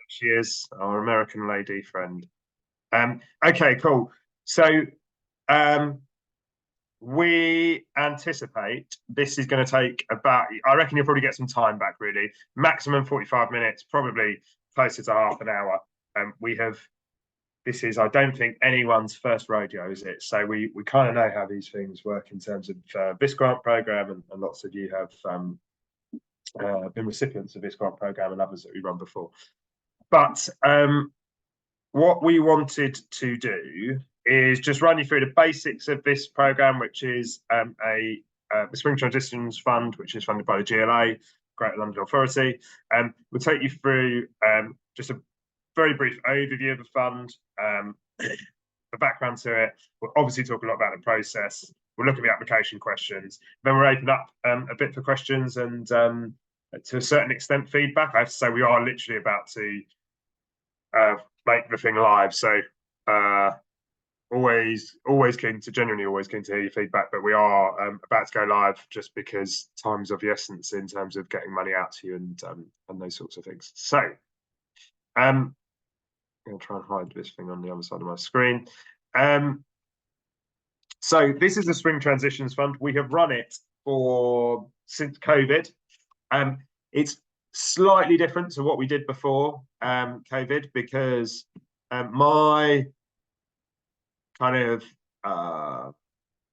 She is our American lady friend. Okay, cool. So um, we anticipate this is going to take about, I reckon you'll probably get some time back, really. Maximum 45 minutes, probably closer to half an hour. This is, I don't think, anyone's first rodeo, is it? So we kind of know how these things work in terms of this grant program, and lots of you have been recipients of this grant program and others that we run before. But what we wanted to do is just run you through the basics of this program, which is the Spring Transitions Fund, which is funded by the GLA, Greater London Authority. We'll take you through just a very brief overview of the fund, the background to it. We'll obviously talk a lot about the process. We'll look at the application questions. Then we'll open up a bit for questions and to a certain extent feedback. I have to say we are literally about to make the thing live. So always keen to hear your feedback, but we are about to go live just because time's of the essence in terms of getting money out to you and those sorts of things. So I'm going to try and hide this thing on the other side of my screen. So this is the Spring Transitions Fund. We have run it since COVID. It's slightly different to what we did before COVID because my kind of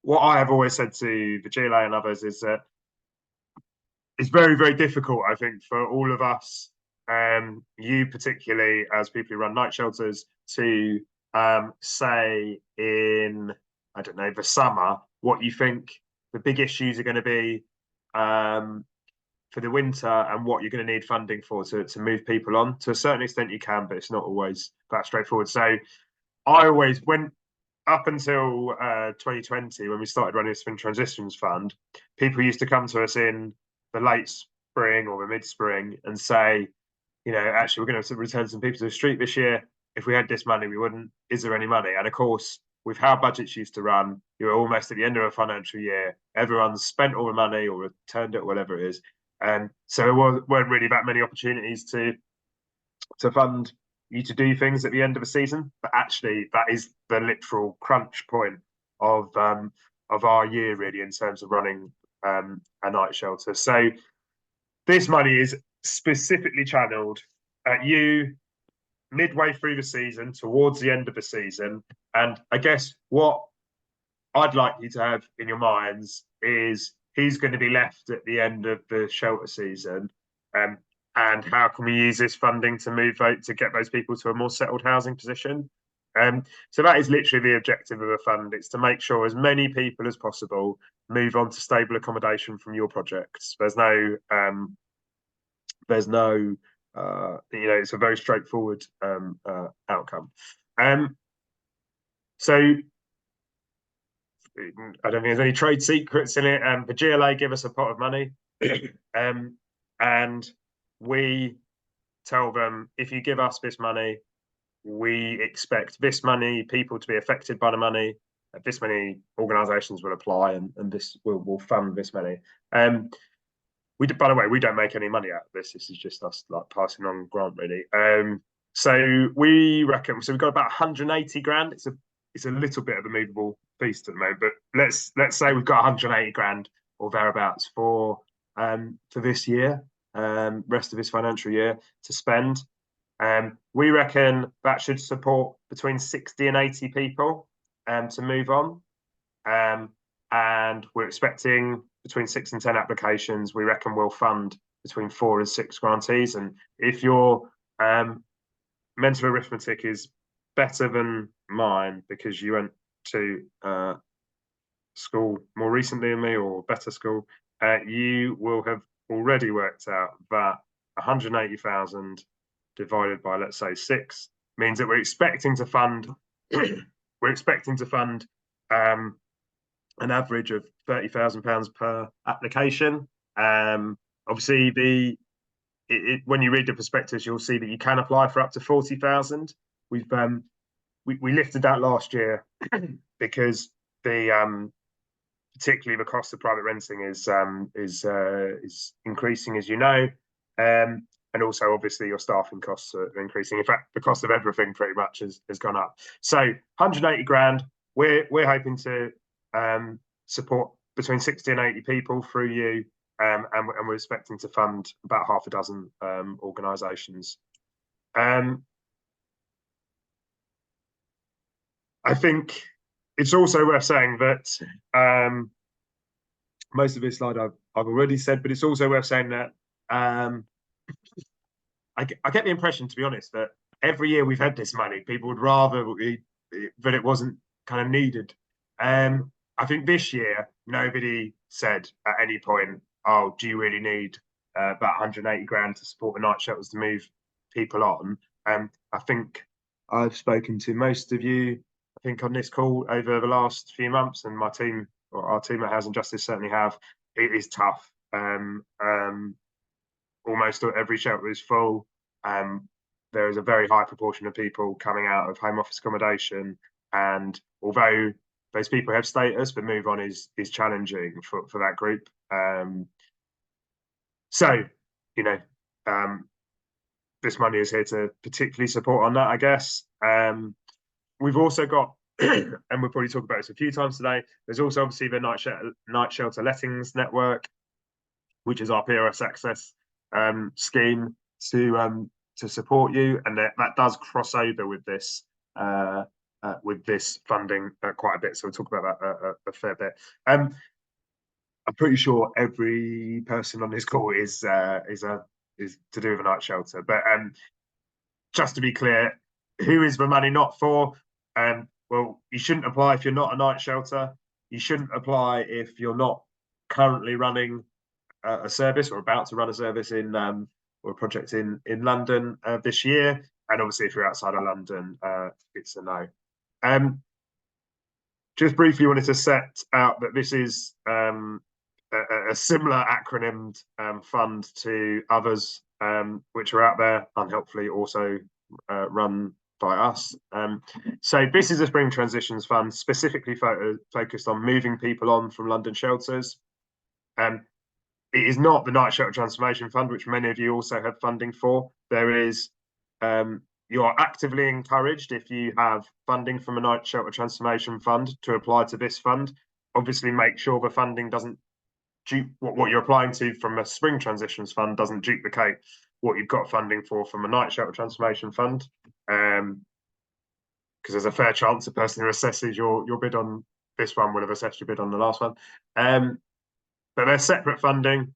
what I have always said to the GLA and others is that it's very, very difficult, I think, for all of us, you particularly as people who run night shelters, to say in, I don't know, the summer, what you think the big issues are going to be for the winter and what you're going to need funding for to move people on. To a certain extent you can, but it's not always that straightforward. So I always went up until 2020, when we started running the Spring Transitions Fund, people used to come to us in the late spring or the mid-spring and say, you know, actually we're going to return some people to the street this year. If we had this money, we wouldn't. Is there any money? And of course, with how budgets used to run, you're almost at the end of a financial year. Everyone's spent all the money or returned it, whatever it is. And so there weren't really that many opportunities to fund you to do things at the end of a season. But actually, that is the literal crunch point of our year, really, in terms of running a night shelter. So this money is specifically channeled at you midway through the season, towards the end of the season. And I guess what I'd like you to have in your minds is who's going to be left at the end of the shelter season, and how can we use this funding to get those people to a more settled housing position. So that is literally the objective of the fund. It's to make sure as many people as possible move on to stable accommodation from your projects. There's no it's a very straightforward outcome. So I don't think there's any trade secrets in it. The GLA give us a pot of money, and we tell them, if you give us this money, we expect this many people to be affected by the money. This many organisations will apply, and this will fund this money. By the way, we don't make any money out of this. This is just us like passing on grant, really. So we reckon, so we've got about 180 grand. It's a little bit of a movable feast at the moment, but let's say we've got 180 grand or thereabouts for this year, rest of this financial year to spend. We reckon that should support between 60 and 80 people to move on. And we're expecting between 6 and 10 applications. We reckon we'll fund between 4 and 6 grantees. And if your mental arithmetic is better than mine because you went to school more recently than me, or better school, you will have already worked out that 180,000 divided by, let's say, 6 means that we're expecting to fund an average of £30,000 per application. Obviously, when you read the prospectus, you'll see that you can apply for up to 40,000. We lifted that last year because particularly the cost of private renting is increasing, as you know, and also obviously your staffing costs are increasing. In fact, the cost of everything pretty much has gone up. So 180 grand. We're hoping to support between 60 and 80 people through you, and we're expecting to fund about half a dozen organisations. I think it's also worth saying that most of this slide I've already said, but it's also worth saying that I get the impression, to be honest, that every year we've had this money, people would rather that it wasn't kind of needed. I think this year nobody said at any point, "Oh, do you really need about 180 grand to support the night shelters to move people on?" I think I've spoken to most of you, I think, on this call over the last few months, and my team, or our team at Housing Justice, certainly have. It is tough. Almost every shelter is full. There is a very high proportion of people coming out of home office accommodation, and although those people have status, the move on is challenging for that group. So, you know, this money is here to particularly support on that, I guess. We've also got, and we'll probably talk about this a few times today, there's also obviously the night shelter lettings network, which is our PRS access scheme to support you, and that does cross over with this funding quite a bit. So we'll talk about that a fair bit. I'm pretty sure every person on this call is to do with a night shelter, but just to be clear, who is the money not for? Well, you shouldn't apply if you're not a night shelter. You shouldn't apply if you're not currently running a service or about to run a service in or a project in London this year. And obviously, if you're outside of London, it's a no. Just briefly wanted to set out that this is a similar acronymed fund to others which are out there, and hopefully also run by us. So this is a Spring Transitions Fund specifically focused on moving people on from London shelters. It is not the Night Shelter Transformation Fund, which many of you also have funding for. There is, you are actively encouraged, if you have funding from a Night Shelter Transformation Fund, to apply to this fund. Obviously, make sure the funding doesn't what you're applying to from a Spring Transitions Fund doesn't duplicate what you've got funding for from a Night Shelter Transformation Fund, because there's a fair chance the person who assesses your bid on this one will have assessed your bid on the last one. But they're separate funding.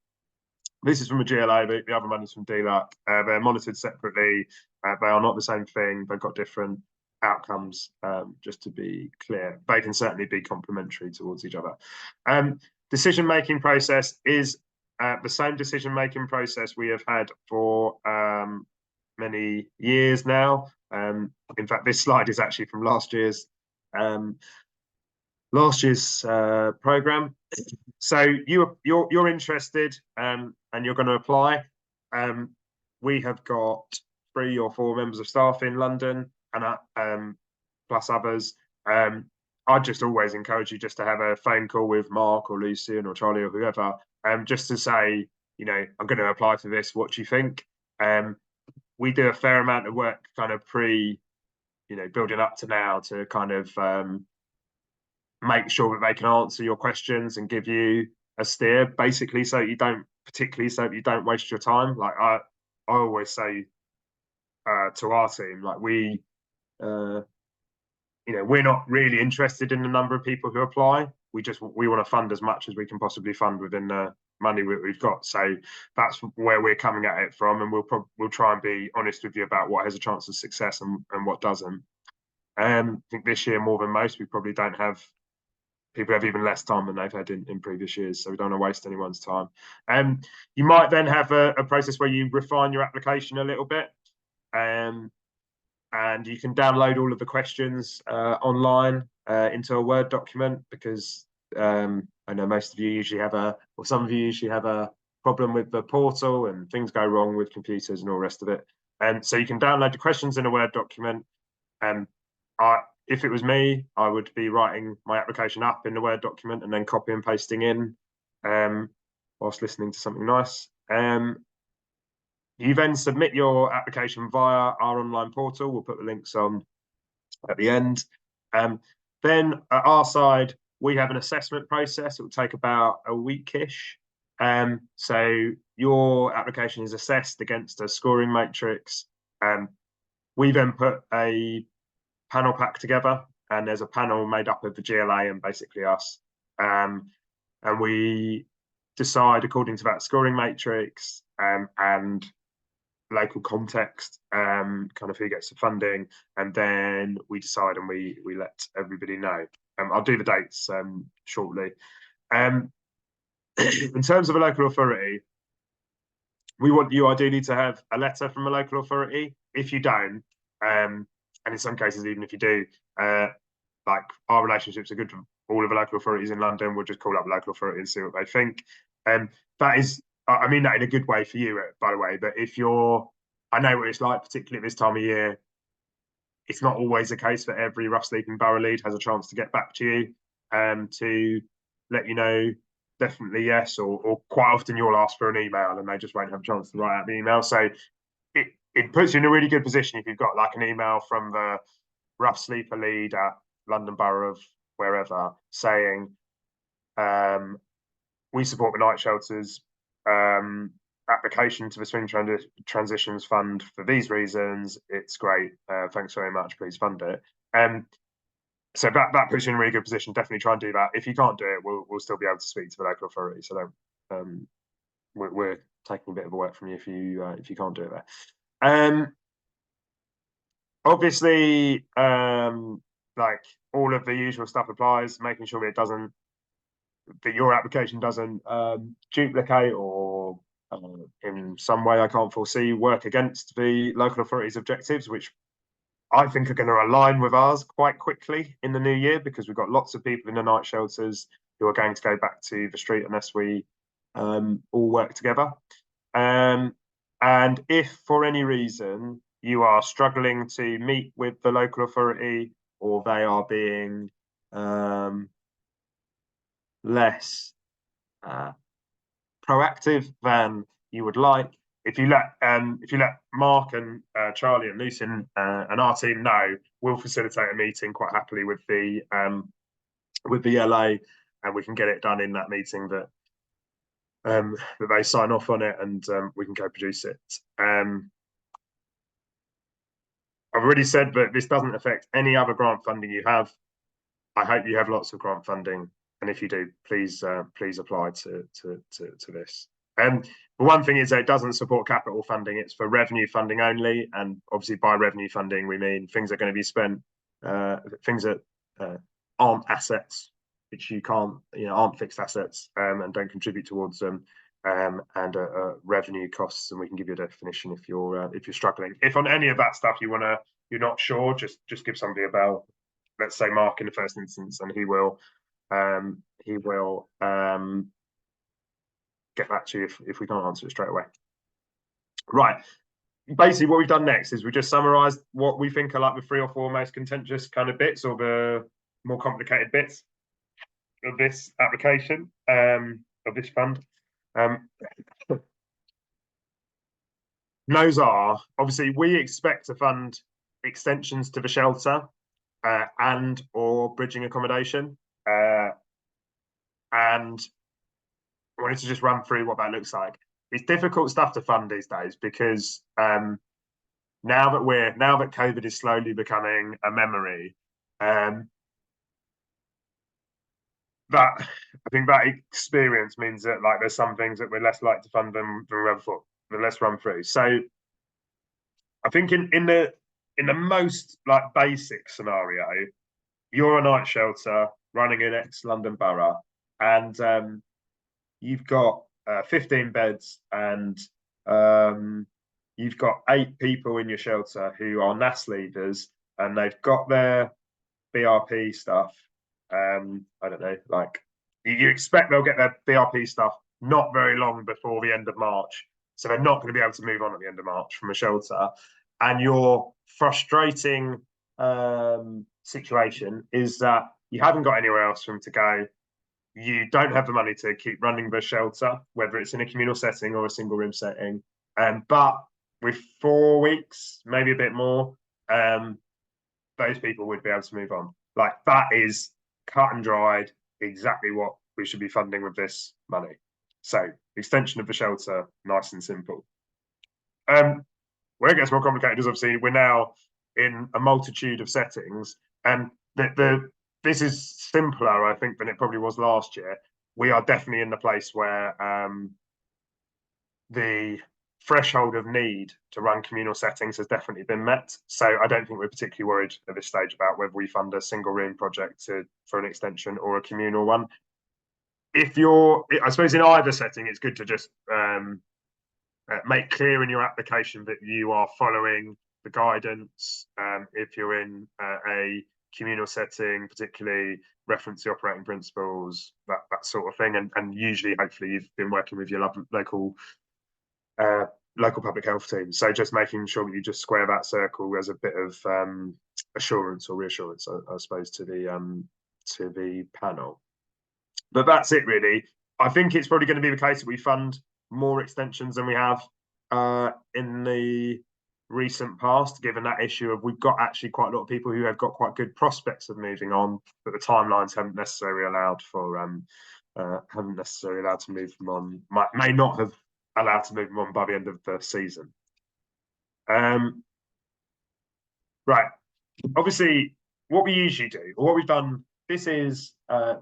This is from a GLA, the other money's from DLUHC. They're monitored separately. They are not the same thing. They've got different outcomes, just to be clear. They can certainly be complementary towards each other. Decision-making process is the same decision-making process we have had for many years now. In fact, this slide is actually from last year's program. So you're interested and you're going to apply. We have got 3 or 4 members of staff in London and plus others. I'd just always encourage you just to have a phone call with Mark or Lucian or Charlie or whoever, just to say, you know, I'm going to apply for this. What do you think? We do a fair amount of work kind of building up to now to kind of make sure that they can answer your questions and give you a steer, basically, so you don't waste your time. Like I always say to our team, like we're not really interested in the number of people who apply. We want to fund as much as we can possibly fund within the money we've got. So that's where we're coming at it from, and we'll try and be honest with you about what has a chance of success and what doesn't. I think this year, more than most, we probably don't have people have even less time than they've had in previous years, so we don't want to waste anyone's time. You might then have a process where you refine your application a little bit, and you can download all of the questions online into a Word document, because I know most of you usually some of you usually have a problem with the portal and things go wrong with computers and all the rest of it. And so you can download the questions in a Word document. If it was me, I would be writing my application up in the Word document and then copy and pasting in whilst listening to something nice. You then submit your application via our online portal. We'll put the links on at the end. Then at our side, we have an assessment process. It will take about a weekish. So your application is assessed against a scoring matrix. We then put a panel pack together, and there's a panel made up of the GLA and basically us. And we decide according to that scoring matrix and local context, kind of who gets the funding, and then we decide and we let everybody know. I'll do the dates shortly. In terms of a local authority, we want you ideally to have a letter from a local authority. If you don't, and in some cases, even if you do, like our relationships are good with all of the local authorities in London. We'll just call up the local authority and see what they think. That is, I mean that in a good way for you, by the way. But if you're, I know what it's like, particularly at this time of year. It's not always the case that every rough sleeping borough lead has a chance to get back to you to let you know definitely yes, or quite often you'll ask for an email and they just won't have a chance to write out the email. So it puts you in a really good position if you've got like an email from the rough sleeper lead at London Borough of wherever saying, we support the night shelters application to the Swing Transitions Fund for these reasons. It's great. Thanks very much. Please fund it. So that puts you in a really good position. Definitely try and do that. If you can't do it, we'll still be able to speak to the local authority. So we're taking a bit of a work from you if you can't do it there. Obviously, like all of the usual stuff applies. Making sure that your application doesn't duplicate or in some way I can't foresee work against the local authority's objectives, which I think are going to align with ours quite quickly in the new year, because we've got lots of people in the night shelters who are going to go back to the street unless we all work together. And if for any reason you are struggling to meet with the local authority, or they are being less proactive than you would like, if you let Mark and Charlie and Lucian and our team know, we'll facilitate a meeting quite happily with the LA, and we can get it done in that meeting that they sign off on it, and we can co-produce it. I've already said that this doesn't affect any other grant funding you have. I hope you have lots of grant funding, and if you do, please apply to this. The one thing is that it doesn't support capital funding. It's for revenue funding only, and obviously by revenue funding we mean things are going to be spent, things that aren't assets, which you can't, aren't fixed assets, and don't contribute towards them, and revenue costs. And we can give you a definition if you're struggling. If on any of that stuff you're not sure, just give somebody a bell. Let's say Mark in the first instance, and he will get back to you if we can't answer it straight away. Right. Basically, what we've done next is we just summarised what we think are like the 3 or 4 most contentious kind of bits, or the more complicated bits of this application, of this fund. Those are, obviously, we expect to fund extensions to the shelter and or bridging accommodation. And I wanted to just run through what that looks like. It's difficult stuff to fund these days because now that COVID is slowly becoming a memory, I think that experience means that like there's some things that we're less likely to fund than we were before. But let's run through. So I think in the most like basic scenario, you're a night shelter running in ex-London Borough, and you've got 15 beds, and you've got 8 people in your shelter who are NAS leaders, and they've got their BRP stuff. I don't know, like you expect they'll get their BRP stuff not very long before the end of March. So they're not going to be able to move on at the end of March from a shelter. And your frustrating situation is that you haven't got anywhere else for them to go. You don't have the money to keep running the shelter, whether it's in a communal setting or a single room setting. But with 4 weeks, maybe a bit more, those people would be able to move on. Like, that is cut and dried, exactly what we should be funding with this money. So extension of the shelter, nice and simple. Where it gets more complicated is obviously we're now in a multitude of settings, and this is simpler, I think, than it probably was last year. We are definitely in the place where the threshold of need to run communal settings has definitely been met. So I don't think we're particularly worried at this stage about whether we fund a single room project for an extension or a communal one. If you're, I suppose, in either setting, it's good to just make clear in your application that you are following the guidance. If you're in a communal setting, particularly reference the operating principles, that sort of thing. And usually, hopefully, you've been working with your local public health team. So just making sure that you just square that circle as a bit of assurance or reassurance, I suppose, to the panel. But that's it, really. I think it's probably going to be the case that we fund more extensions than we have in the recent past, given that issue of we've got actually quite a lot of people who have got quite good prospects of moving on, but the timelines haven't necessarily allowed to move them on. May not have allowed to move them on by the end of the season. Right. Obviously, what we usually do, or what we've done, this is I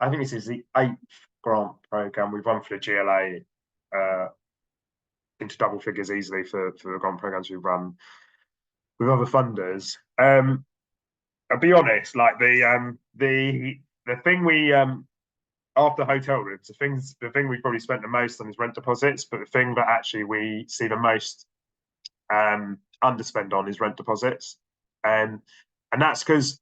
think this is the 8th grant program we've run for the GLA into double figures easily for the grant programs we've run with other funders. I'll be honest, like the thing we after hotel rooms, the thing we've probably spent the most on is rent deposits, but the thing that actually we see the most underspend on is rent deposits, and that's because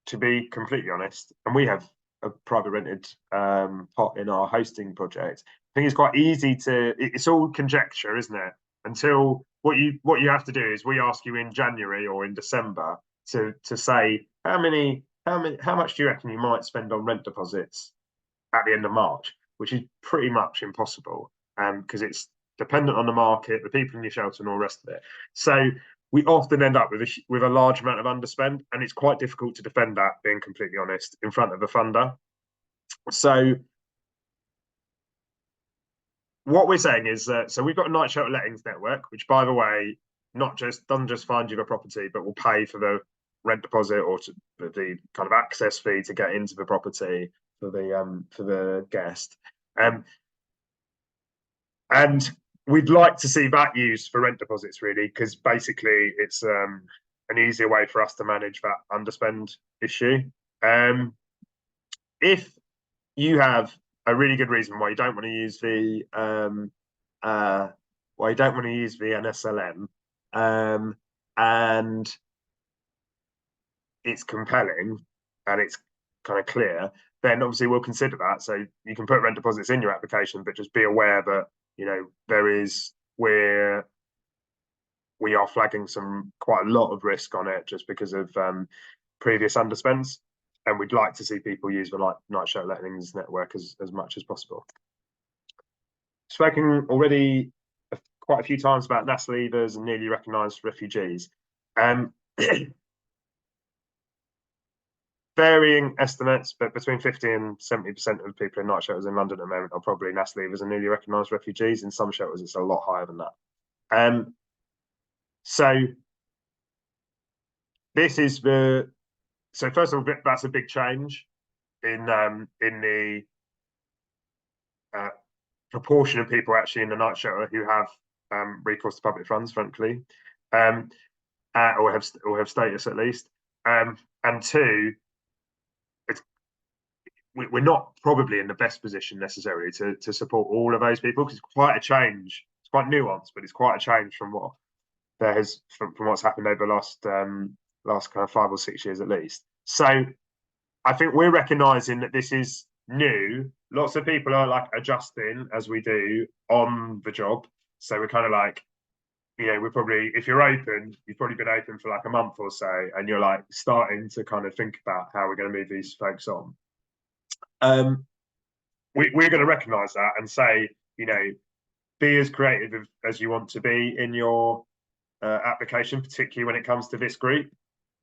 to be completely honest, and we have a private rented pot in our hosting project. I think it's quite easy it's all conjecture, isn't it? Until what you have to do is we ask you in January or in December to say how much do you reckon you might spend on rent deposits at the end of March, which is pretty much impossible, because it's dependent on the market, the people in your shelter, and all the rest of it. So we often end up with a large amount of underspend, and it's quite difficult to defend that, being completely honest, in front of a funder. So what we're saying is that, so we've got a night shelter lettings network, which, by the way, doesn't just find you the property, but will pay for the rent deposit or the kind of access fee to get into the property for the guest. And we'd like to see that used for rent deposits, really, because basically it's an easier way for us to manage that underspend issue. If you have a really good reason why you don't want to use the NSLM, and it's compelling and it's kind of clear, then obviously we'll consider that. So you can put rent deposits in your application, but just be aware that we are flagging quite a lot of risk on it just because of previous underspends, and we'd like to see people use the night shelter lettings network as much as possible. Spoken already quite a few times about NASA leavers and newly recognised refugees. Varying estimates, but between 50 and 70% of people in night shelters in London at the moment are probably NASA leavers and newly recognised refugees. In some shelters, it's a lot higher than that. So first of all, that's a big change in the proportion of people actually in the night shelter who have recourse to public funds, frankly, or have status at least. And two, we're not probably in the best position necessarily to support all of those people, because it's quite a change. It's quite nuanced, but it's quite a change from what's happened over the last kind of 5 or 6 years at least. So I think we're recognizing that this is new. Lots of people are like adjusting as we do on the job. So we're kind of like, we're probably, if you're open, you've probably been open for like a month or so, and you're like starting to kind of think about how we're going to move these folks on. we're going to recognise that and say, you know, be as creative as you want to be in your application, particularly when it comes to this group.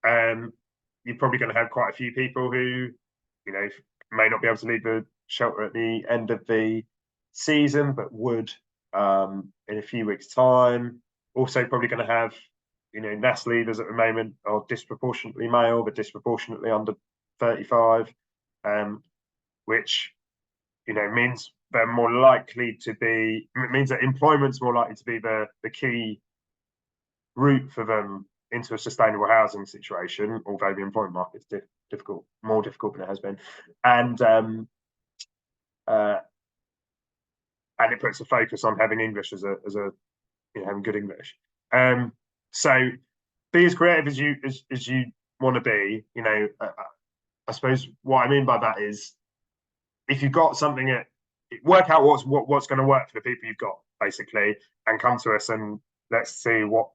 You're probably going to have quite a few people who, you know, may not be able to leave the shelter at the end of the season, but would in a few weeks' time. Also, probably going to have, you know, NAS leaders at the moment are disproportionately male, but disproportionately under 35, which, you know, means they're more likely to be. It means that employment's more likely to be the key route for them into a sustainable housing situation, although the employment market's difficult, more difficult than it has been, and it puts a focus on having English as a you know, having good English. So be as creative as you want to be. You know, I suppose what I mean by that is, if you've got something that, work out what's going to work for the people you've got, basically, and come to us and let's see what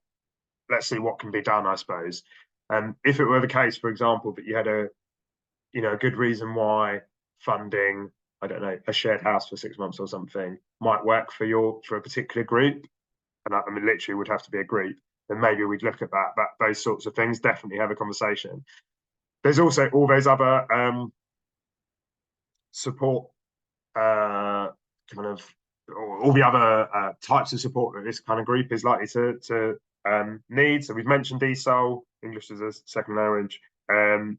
can be done, I suppose. If it were the case, for example, that you had a good reason why funding, I don't know, a shared house for 6 months or something might work for a particular group, and that, I mean, literally would have to be a group, then maybe we'd look at that. Those sorts of things, definitely have a conversation. There's also all those other support, kind of, all the other types of support that this kind of group is likely to need. So we've mentioned ESOL, English as a second language. That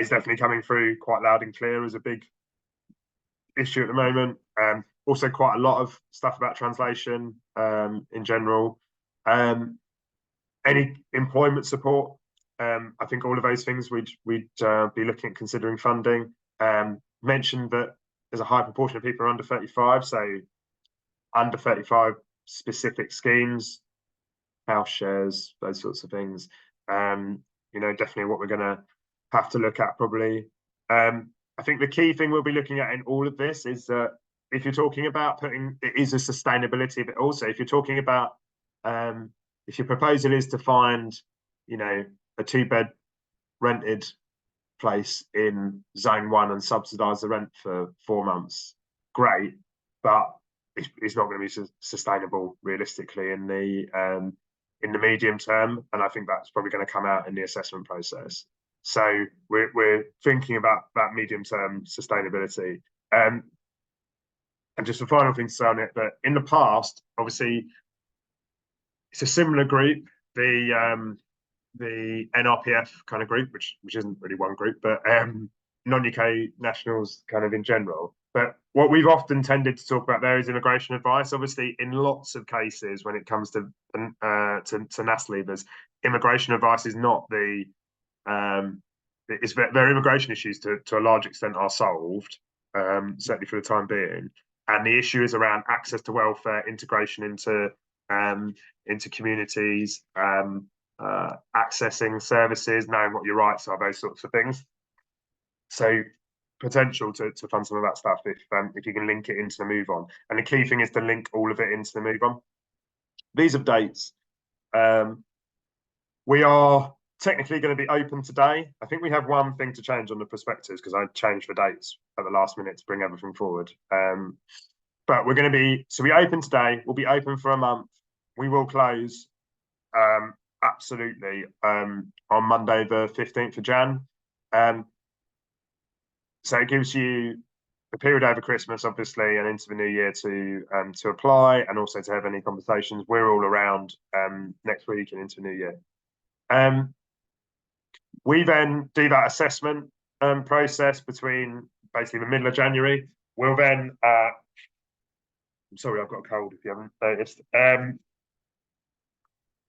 is definitely coming through quite loud and clear as a big issue at the moment. Also quite a lot of stuff about translation in general. Any employment support, I think all of those things we'd be looking at considering funding. Mentioned that there's a high proportion of people under 35, so under 35 specific schemes, house shares, those sorts of things. You know, definitely what we're going to have to look at probably. I think the key thing we'll be looking at in all of this is that if you're talking about putting, it is a sustainability, but also if you're talking about, if your proposal is to find, you know, a 2-bed rented place in zone 1 and subsidise the rent for 4 months, great, but it's not going to be sustainable realistically in the medium term, and I think that's probably going to come out in the assessment process. So we're thinking about that medium term sustainability. And just a final thing to say on it, that in the past, obviously, it's a similar group, the NRPF kind of group, which isn't really one group, but non-UK nationals kind of in general. But what we've often tended to talk about there is immigration advice. Obviously, in lots of cases, when it comes to NAS leavers, immigration advice is not the their immigration issues to a large extent are solved, certainly for the time being. And the issue is around access to welfare, integration into communities, accessing services, knowing what your rights are, those sorts of things. So potential to fund some of that stuff if you can link it into the Move On. And the key thing is to link all of it into the Move On. These are dates. We are technically going to be open today. I think we have one thing to change on the prospectus because I changed the dates at the last minute to bring everything forward. But we're going to be, so we open today, we'll be open for a month. We will close absolutely on Monday the 15th of Jan. So it gives you a period over Christmas, obviously, and into the new year to apply and also to have any conversations. We're all around next week and into the new year. We then do that assessment process between basically the middle of January. We'll then, I'm sorry, I've got a cold if you haven't noticed.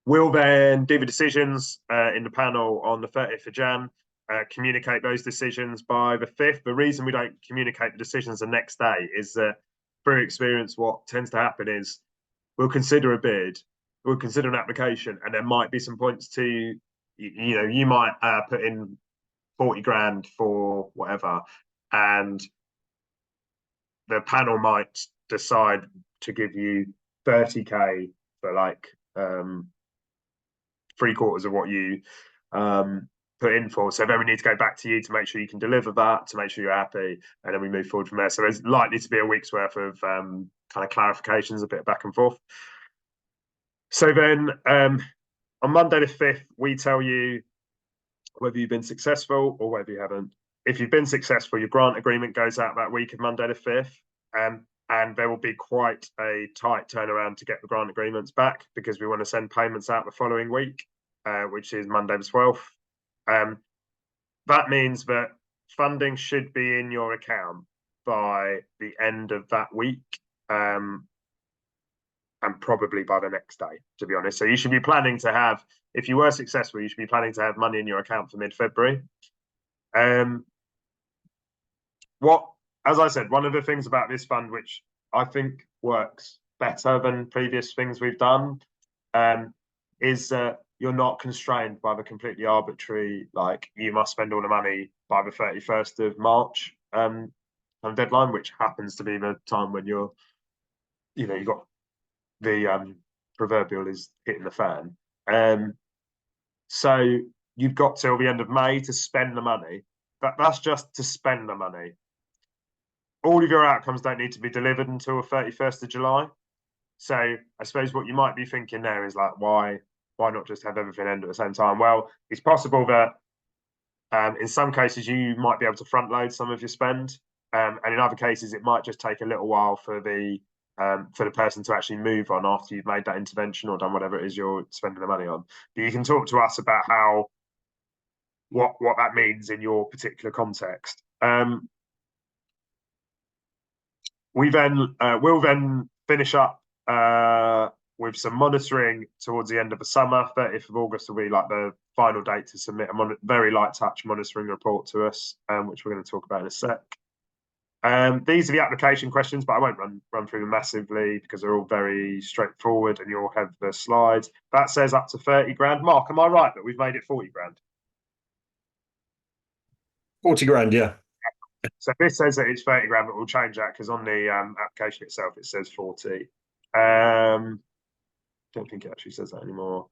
We'll then do the decisions in the panel on the 30th of Jan, communicate those decisions by the 5th. The reason we don't communicate the decisions the next day is that, through experience, what tends to happen is we'll consider a bid, we'll consider an application, and there might be some points to, you know, you might put in 40 grand for whatever, and the panel might decide to give you 30k for like 3/4 of what you put in for. So then we need to go back to you to make sure you can deliver that, to make sure you're happy, and then we move forward from there. So there's likely to be a week's worth of kind of clarifications, a bit of back and forth. So then on Monday the 5th, we tell you whether you've been successful or whether you haven't. If you've been successful, your grant agreement goes out that week of Monday the 5th. And there will be quite a tight turnaround to get the grant agreements back, because we want to send payments out the following week, which is Monday the 12th. That means that funding should be in your account by the end of that week, and probably by the next day, to be honest. So you should be planning to have, if you were successful, you should be planning to have money in your account for mid-February. As I said, one of the things about this fund, which I think works better than previous things we've done, is that you're not constrained by the completely arbitrary, like, you must spend all the money by the 31st of March deadline, which happens to be the time when you've got the proverbial is hitting the fan. So you've got till the end of May to spend the money. That's just to spend the money. All of your outcomes don't need to be delivered until the 31st of July. So I suppose what you might be thinking there is, like, why not just have everything end at the same time? Well, it's possible that in some cases you might be able to front load some of your spend, and in other cases it might just take a little while for the person to actually move on after you've made that intervention or done whatever it is you're spending the money on. But you can talk to us about what that means in your particular context. We'll then finish up with some monitoring towards the end of the summer. 30th of August will be like the final date to submit a very light touch monitoring report to us, which we're going to talk about in a sec. These are the application questions, but I won't run through them massively because they're all very straightforward, and you'll have the slides. That says up to 30 grand. Mark, am I right that we've made it 40 grand? 40 grand, yeah. So if this says that it's 30 grand, but we'll change that because on the application itself it says 40. Don't think it actually says that anymore.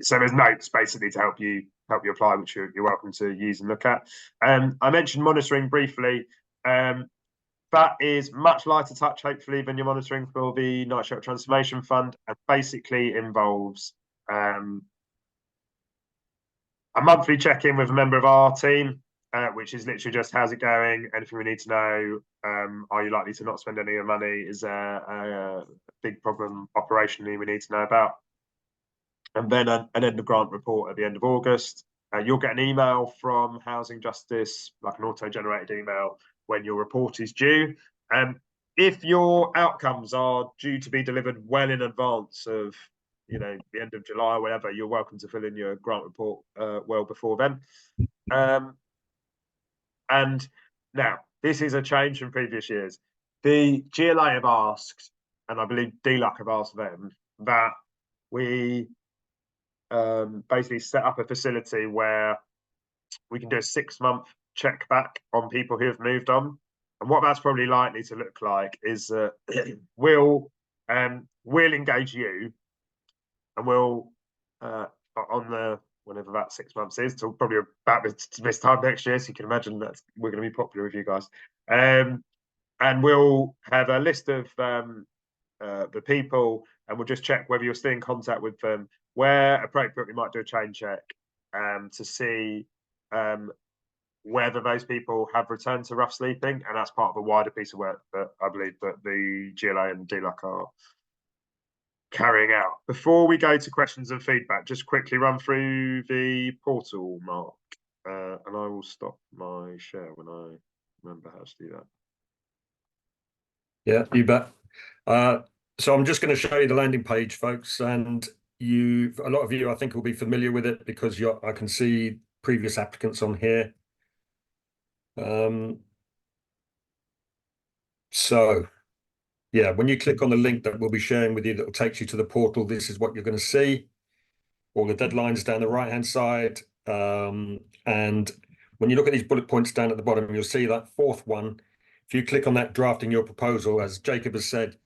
So there's notes basically to help you apply, which you're welcome to use and look at. I mentioned monitoring briefly. That is much lighter touch, hopefully, than your monitoring for the Night Shelter Transformation Fund, and basically involves a monthly check-in with a member of our team, which is literally just, how's it going? Anything we need to know? Are you likely to not spend any of your money? Is there a big problem operationally we need to know about? And then an end of grant report at the end of August. You'll get an email from Housing Justice, like an auto-generated email, when your report is due. If your outcomes are due to be delivered well in advance of the end of July or whatever, you're welcome to fill in your grant report well before then. And now, this is a change from previous years. The GLA have asked, and I believe DLUC have asked them, that we basically set up a facility where we can do a 6-month check back on people who have moved on. And what that's probably likely to look like is that we'll engage you, and we'll on the whenever that 6 months is, till probably about this time next year. So you can imagine that we're going to be popular with you guys. And we'll have a list of the people, and we'll just check whether you're still in contact with them. Where appropriate, we might do a chain check to see whether those people have returned to rough sleeping, and that's part of a wider piece of work that I believe that the GLA and DLUC are carrying out. Before we go to questions and feedback, just quickly run through the portal, Mark, and I will stop my share when I remember how to do that. Yeah, you bet. So I'm just going to show you the landing page, folks, and a lot of you, I think, will be familiar with it because I can see previous applicants on here. So yeah, when you click on the link that we'll be sharing with you, that will take you to the portal, this is what you're going to see. All the deadlines down the right-hand side. And when you look at these bullet points down at the bottom, you'll see that fourth one. If you click on that, drafting your proposal, as Jacob has said,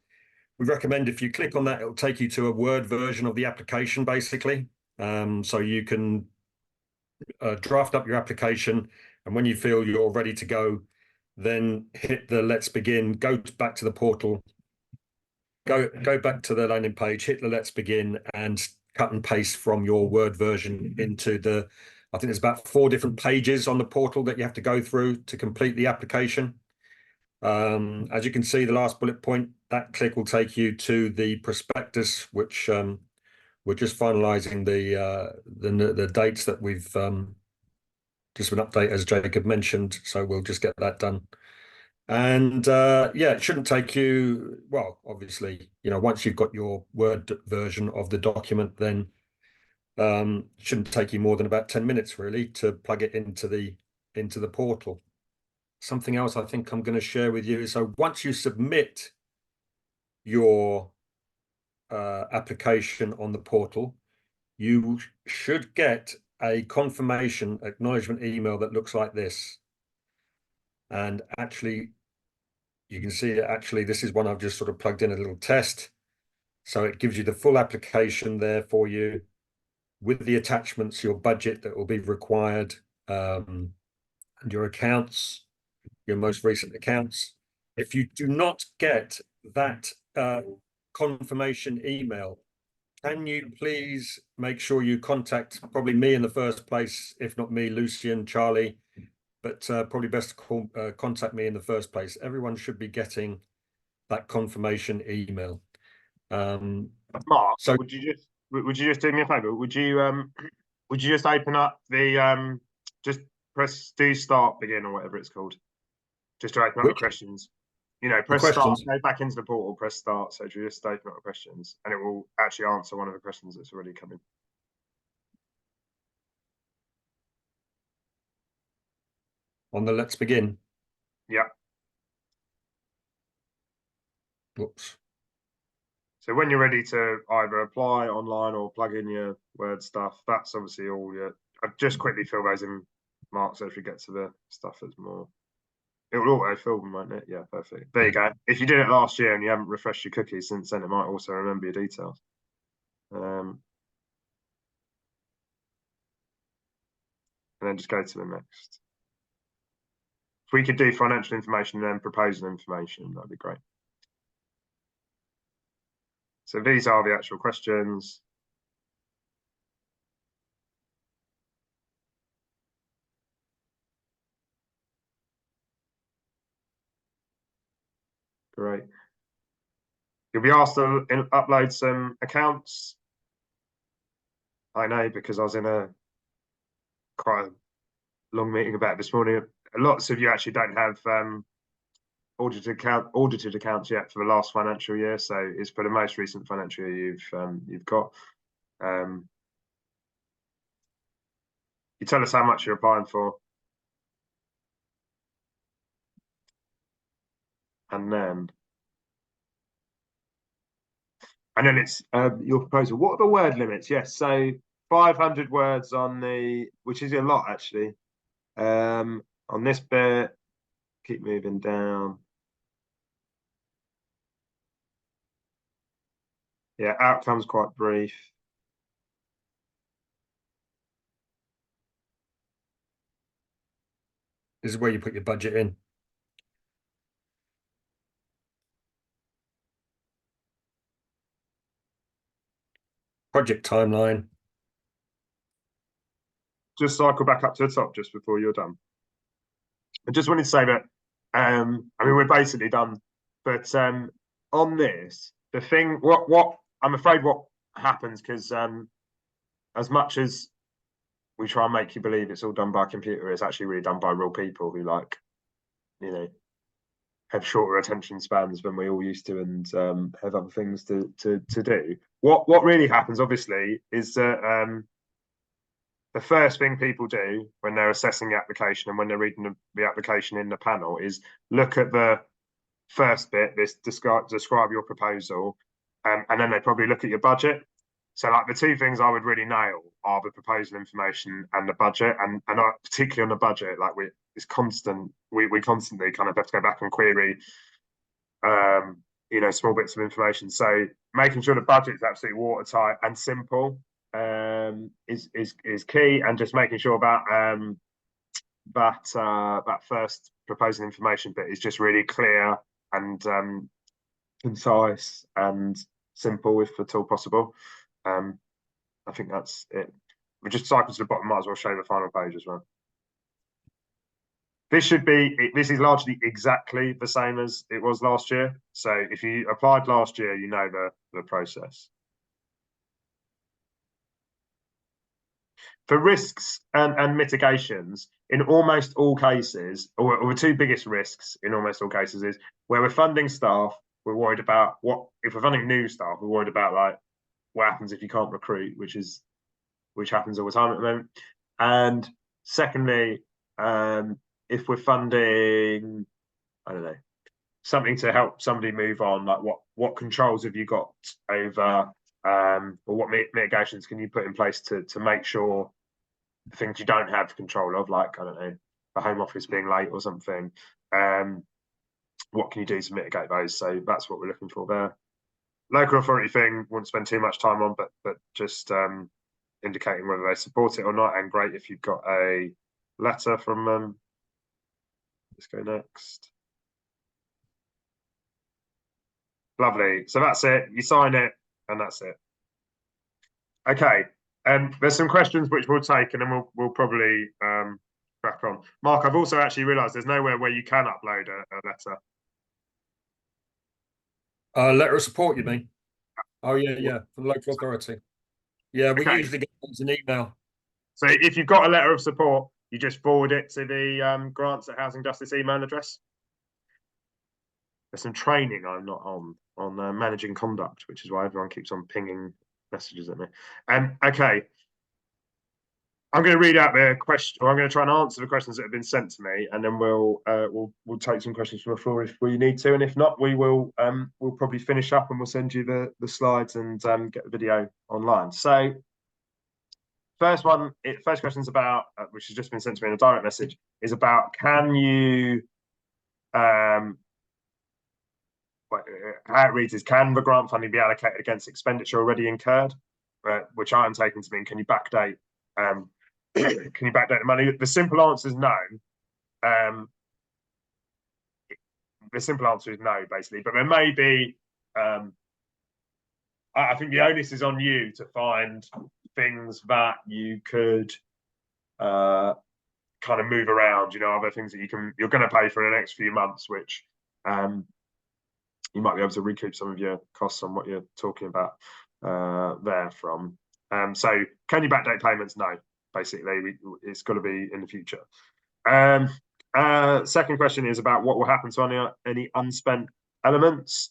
we recommend if you click on that, it'll take you to a Word version of the application, basically. So you can draft up your application, and when you feel you're ready to go, then hit the Let's Begin, go back to the portal, go back to the landing page, hit the Let's Begin, and cut and paste from your Word version into the, I think there's about 4 different pages on the portal that you have to go through to complete the application. As you can see, the last bullet point, that click will take you to the prospectus, which we're just finalising the dates that we've just an update, as Jacob mentioned. So we'll just get that done. And yeah, it shouldn't take you, well, obviously, you know, once you've got your Word version of the document, then it shouldn't take you more than about 10 minutes really to plug it into the portal. Something else I think I'm going to share with you is, so once you submit your application on the portal, you should get a confirmation acknowledgement email that looks like this. And actually, you can see actually this is one I've just sort of plugged in a little test. So it gives you the full application there for you with the attachments, your budget that will be required, and your accounts, your most recent accounts. If you do not get that confirmation email, can you please make sure you contact probably me in the first place, if not me, Lucian, Charlie, but probably best to contact me in the first place. Everyone should be getting that confirmation email. Mark, so would you just do me a favour? Would you just open up the just press do start begin or whatever it's called, just to open up the questions. You know, press start, go back into the portal, press start. So you just open up the questions, and it will actually answer one of the questions that's already coming. On the Let's Begin. Yeah. Whoops. So when you're ready to either apply online or plug in your Word stuff, that's obviously all your. I'll just quickly fill those in, Mark. So if you get to the stuff that's more. It will auto fill them, won't it? Yeah, perfect. There you go. If you did it last year and you haven't refreshed your cookies since then, it might also remember your details. And then just go to the next. If we could do financial information and then proposal information, that'd be great. So these are the actual questions. Great. You'll be asked to upload some accounts. I know, because I was in a quite a long meeting about it this morning. Lots of you actually don't have audited accounts yet for the last financial year. So it's for the most recent financial year you've got. You tell us how much you're applying for. And then it's your proposal. What are the word limits? Yes, so 500 words on the, which is a lot actually. On this bit, keep moving down. Yeah, outcome's quite brief. This is where you put your budget in. Project timeline. Just cycle back up to the top just before you're done. I just wanted to say that, I mean, we're basically done, but on this, the thing, what I'm afraid what happens, because as much as we try and make you believe it's all done by a computer, it's actually really done by real people who, like, you know, have shorter attention spans than we all used to, and have other things to do. What really happens, obviously, is that the first thing people do when they're assessing the application and when they're reading the application in the panel is look at the first bit, this describe your proposal, and then they probably look at your budget. So, like, the two things I would really nail are the proposal information and the budget, and particularly on the budget, like it's constant. We constantly kind of have to go back and query, you know, small bits of information. So making sure the budget is absolutely watertight and simple. is key, and just making sure about that first proposing information bit is just really clear and concise and simple, if at all possible. I think that's it. We just cycle to the bottom. Might as well show the final page as well. This is largely exactly the same as it was last year. So if you applied last year, you know the process. For risks and mitigations, in almost all cases, or the two biggest risks in almost all cases is where we're funding staff, we're worried about if we're funding new staff, we're worried about like what happens if you can't recruit, which happens all the time at the moment. And secondly, if we're funding, I don't know, something to help somebody move on, like what controls have you got over, or what mitigations can you put in place to make sure the things you don't have control of, like, I don't know, the Home Office being late or something, what can you do to mitigate those? So that's what we're looking for there. Local authority thing, wouldn't spend too much time on, but just indicating whether they support it or not. And great if you've got a letter from them. Let's go next. Lovely. So that's it. You sign it, and that's it. Okay. There's some questions which we'll take, and then we'll probably crack on. Mark, I've also actually realised there's nowhere where you can upload a letter. Letter of support, you mean? Oh yeah, from the local authority. Yeah, we usually get those in email. So if you've got a letter of support, you just forward it to the Grants at Housing Justice email address. There's some training I'm not on managing conduct, which is why everyone keeps on pinging messages at me. Okay. I'm going to read out the question, or I'm going to try and answer the questions that have been sent to me, and then we'll take some questions from the floor if we need to, and if not, we'll probably finish up and we'll send you the slides and get the video online. So, first question is about, which has just been sent to me in a direct message, is about can you how it reads is, can the grant funding be allocated against expenditure already incurred? Which I am taking to mean, can you backdate? Can you backdate the money? The simple answer is no. The simple answer is no, basically. But there may be. I think the onus is on you to find things that you could kind of move around. You know, other things that you're going to pay for in the next few months, which you might be able to recoup some of your costs on what you're talking about there from. So can you backdate payments? No, basically it's got to be in the future. Second question is about what will happen to any unspent elements.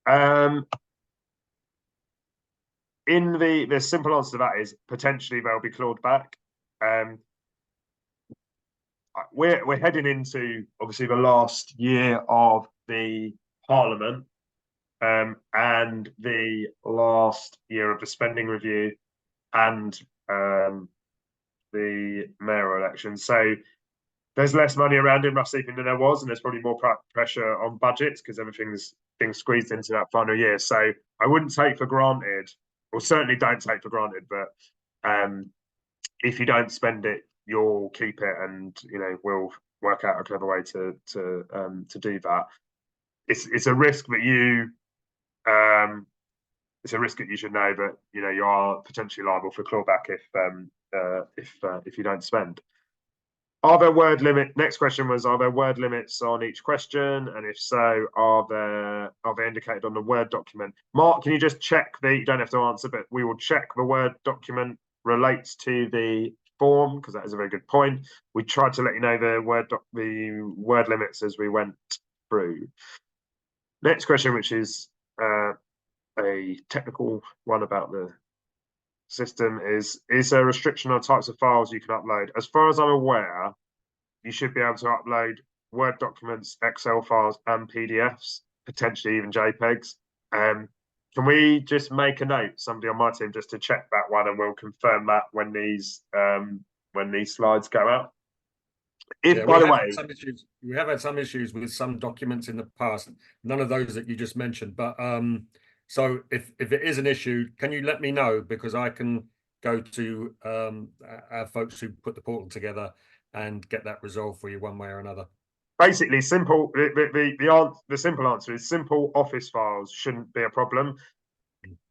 In the simple answer to that is potentially they'll be clawed back. We're heading into obviously the last year of the Parliament and the last year of the spending review and the mayoral election. So there's less money around in rough sleeping than there was, and there's probably more pressure on budgets because everything's being squeezed into that final year. So I wouldn't take for granted, or certainly don't take for granted, but if you don't spend it, you'll keep it, and we'll work out a clever way to do that. It's a risk that you should know that you are potentially liable for clawback if you don't spend. Are there word limit? Next question was, are there word limits on each question? And if so, are they indicated on the Word document? Mark, can you just check you don't have to answer, but we will check the Word document relates to the form, because that is a very good point. We tried to let you know the word limits as we went through. Next question, which is a technical one about the system, is there a restriction on types of files you can upload? As far as I'm aware, you should be able to upload Word documents, Excel files, and PDFs, potentially even JPEGs. Can we just make a note, somebody on my team, just to check that one, and we'll confirm that when these slides go out. By the way, we have had some issues with some documents in the past, none of those that you just mentioned, but so if it is an issue, can you let me know, because I can go to our folks who put the portal together and get that resolved for you one way or another. Basically, simple. The simple answer is simple office files shouldn't be a problem.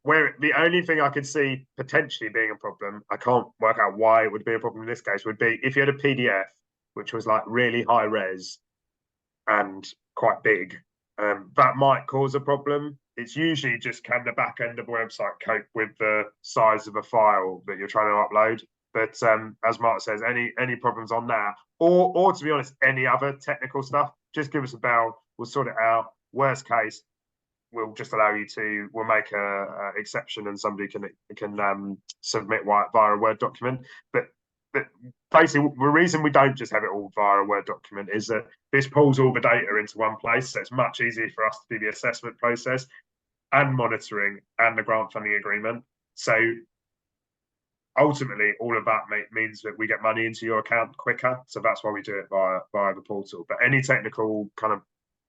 Where the only thing I could see potentially being a problem, I can't work out why it would be a problem in this case, would be if you had a PDF which was like really high res and quite big. That might cause a problem. It's usually just, can the back end of a website cope with the size of a file that you're trying to upload? But as Mark says, any problems on that, or to be honest, any other technical stuff, just give us a bell. We'll sort it out. Worst case, we'll just allow you to. We'll make a exception, and somebody can submit via a Word document. But basically, the reason we don't just have it all via a Word document is that this pulls all the data into one place, so it's much easier for us to do the assessment process and monitoring and the grant funding agreement. So ultimately, all of that means that we get money into your account quicker. So that's why we do it via the portal. But any technical kind of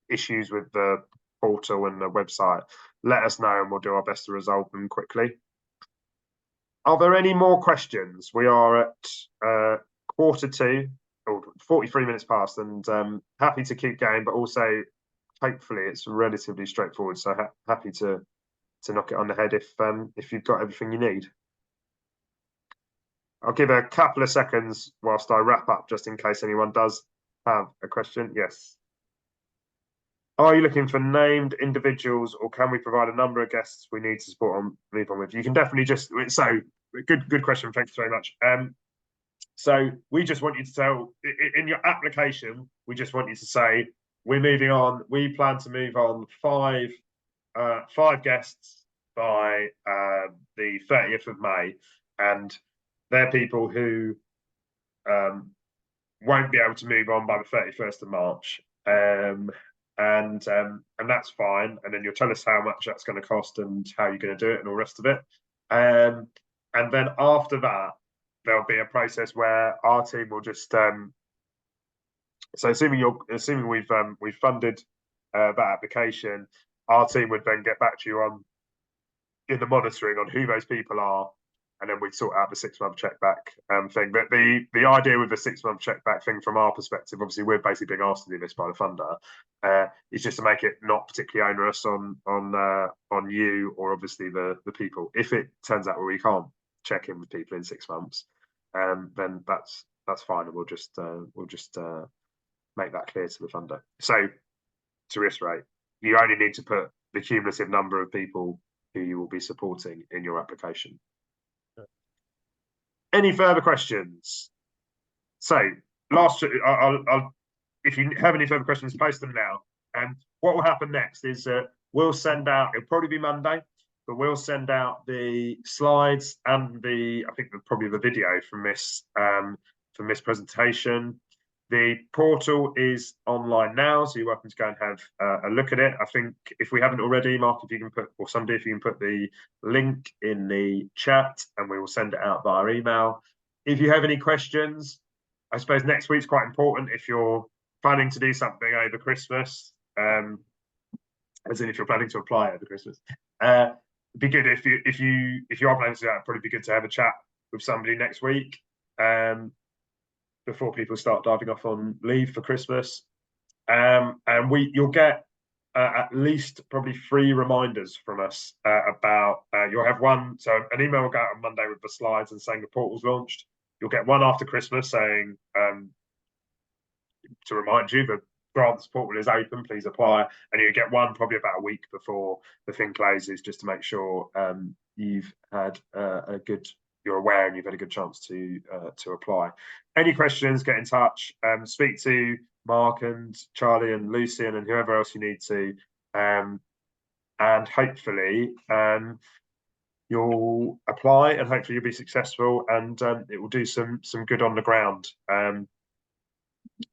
issues with the portal and the website, let us know and we'll do our best to resolve them quickly. Are there any more questions? We are at 1:45 or 43 minutes past, and happy to keep going, but also hopefully it's relatively straightforward. So happy to knock it on the head if you've got everything you need. I'll give a couple of seconds whilst I wrap up, just in case anyone does have a question. Yes. Are you looking for named individuals, or can we provide a number of guests we need to support on move on with? You can definitely just, so good question. Thanks very much. So we just want you to tell in your application, we just want you to say, we're moving on. We plan to move on five guests by the 30th of May. And they're people who won't be able to move on by the 31st of March. And that's fine. And then you'll tell us how much that's going to cost and how you're going to do it and all the rest of it. And then after that, there'll be a process where our team will just so assuming we've funded that application, our team would then get back to you on in the monitoring on who those people are, and then we'd sort out the 6-month check back thing. But the idea with the 6-month check back thing from our perspective, obviously we're basically being asked to do this by the funder, is just to make it not particularly onerous on you or obviously the people. If it turns out where we can't check in with people in 6 months, then that's fine, and we'll just make that clear to the funder. So to reiterate, you only need to put the cumulative number of people who you will be supporting in your application. Any further questions? So if you have any further questions, post them now. And what will happen next is we'll send out, it'll probably be Monday, but we'll send out the slides and probably the video from this presentation. The portal is online now, so you're welcome to go and have a look at it. I think if we haven't already, Mark, if you can put, or somebody, if you can put the link in the chat, and we will send it out via email. If you have any questions, I suppose next week's quite important if you're planning to do something over Christmas, as in if you're planning to apply over Christmas. It'd be good if you are planning to do that, it'd probably be good to have a chat with somebody next week. Before people start diving off on leave for Christmas, and you'll get at least probably 3 reminders from us about. You'll have one, so an email will go out on Monday with the slides and saying the portal's launched. You'll get one after Christmas saying to remind you the grants portal is open, please apply, and you get one probably about a week before the thing closes, just to make sure you've had you're aware and you've had a good chance to apply. Any questions, get in touch, speak to Mark and Charlie and Lucian and whoever else you need to, and hopefully you'll apply and hopefully you'll be successful, and it will do some good on the ground.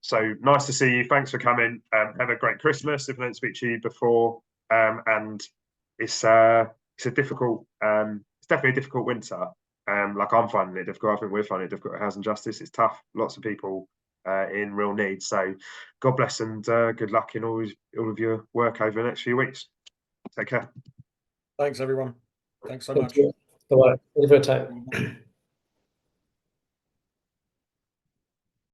So nice to see you. Thanks for coming. Have a great Christmas if I don't speak to you before. And it's a difficult, it's definitely a difficult winter. Like I'm finding it difficult. I think we're finding it difficult at Housing Justice. It's tough. Lots of people in real need. So God bless and good luck in all of your work over the next few weeks. Take care. Thanks, everyone. Thanks so much. Bye-bye. Thank you for your time.